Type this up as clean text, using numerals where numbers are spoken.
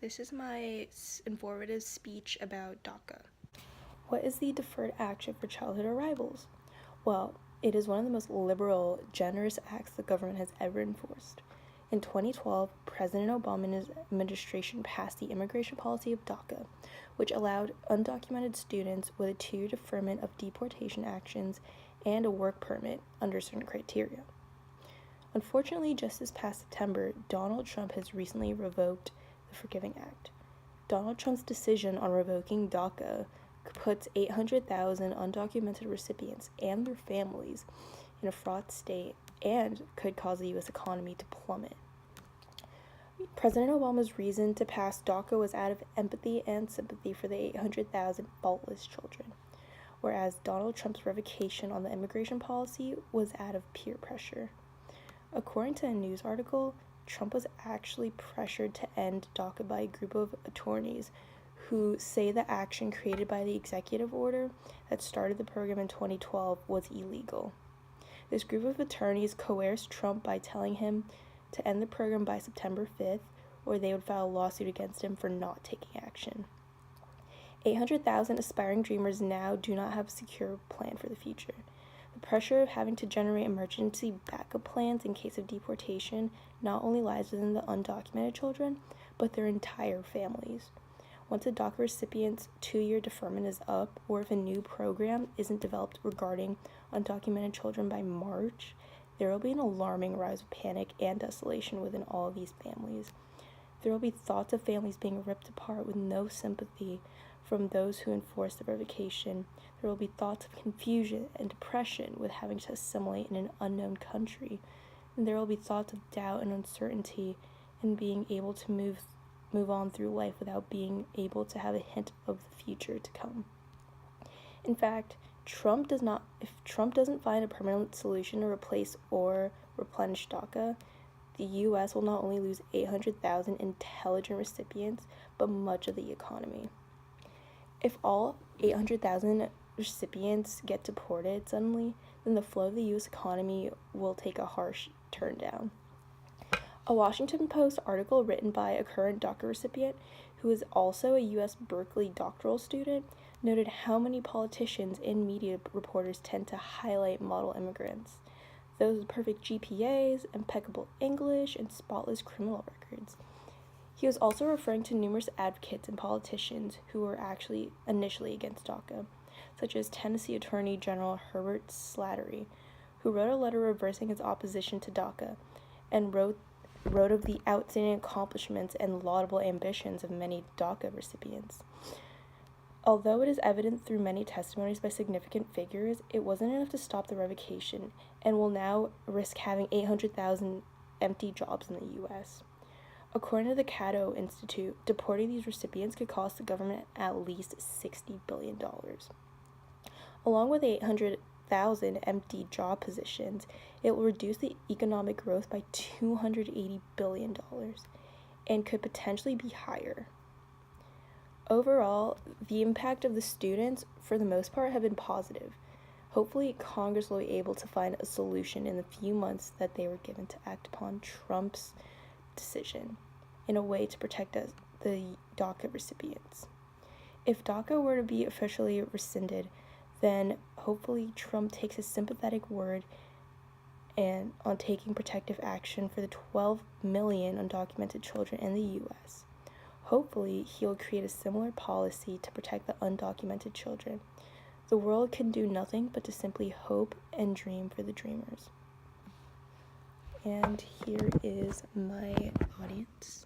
This is my informative speech about DACA. What is the Deferred Action for Childhood Arrivals? Well, it is one of the most liberal, generous acts the government has ever enforced. In 2012, President Obama and his administration passed the immigration policy of DACA, which allowed undocumented students with a 2-year deferment of deportation actions and a work permit under certain criteria. Unfortunately, just this past September, Donald Trump has recently revoked the Forgiving Act. Donald Trump's decision on revoking DACA puts 800,000 undocumented recipients and their families in a fraught state and could cause the U.S. economy to plummet. President Obama's reason to pass DACA was out of empathy and sympathy for the 800,000 faultless children, whereas Donald Trump's revocation on the immigration policy was out of peer pressure. According to a news article, Trump was actually pressured to end DACA by a group of attorneys who say the action created by the executive order that started the program in 2012 was illegal. This group of attorneys coerced Trump by telling him to end the program by September 5th, or they would file a lawsuit against him for not taking action. 800,000 aspiring dreamers now do not have a secure plan for the future. The pressure of having to generate emergency backup plans in case of deportation not only lies within the undocumented children, but their entire families. Once a DACA recipient's 2-year deferment is up, or if a new program isn't developed regarding undocumented children by March, there will be an alarming rise of panic and desolation within all of these families. There will be thoughts of families being ripped apart with no sympathy from those who enforce the revocation. There will be thoughts of confusion and depression with having to assimilate in an unknown country. And there will be thoughts of doubt and uncertainty in being able to move on through life without being able to have a hint of the future to come. In fact, if Trump doesn't find a permanent solution to replace or replenish DACA, the U.S. will not only lose 800,000 intelligent recipients, but much of the economy. If all 800,000 recipients get deported suddenly, then the flow of the U.S. economy will take a harsh turn down. A Washington Post article written by a current DACA recipient, who is also a U.S. Berkeley doctoral student, noted how many politicians and media reporters tend to highlight model immigrants, those with perfect GPAs, impeccable English, and spotless criminal records. He was also referring to numerous advocates and politicians who were actually initially against DACA, such as Tennessee Attorney General Herbert Slattery, who wrote a letter reversing his opposition to DACA and wrote of the outstanding accomplishments and laudable ambitions of many DACA recipients. Although it is evident through many testimonies by significant figures, it wasn't enough to stop the revocation and will now risk having 800,000 empty jobs in the U.S. According to the Cato Institute, deporting these recipients could cost the government at least $60 billion. Along with 800,000 empty job positions, it will reduce the economic growth by $280 billion and could potentially be higher. Overall, the impact of the students, for the most part, have been positive. Hopefully, Congress will be able to find a solution in the few months that they were given to act upon Trump's decision in a way to protect the DACA recipients. If DACA were to be officially rescinded, then hopefully Trump takes a sympathetic word and on taking protective action for the 12 million undocumented children in the U.S. Hopefully, he'll create a similar policy to protect the undocumented children. The world can do nothing but to simply hope and dream for the dreamers. And here is my audience.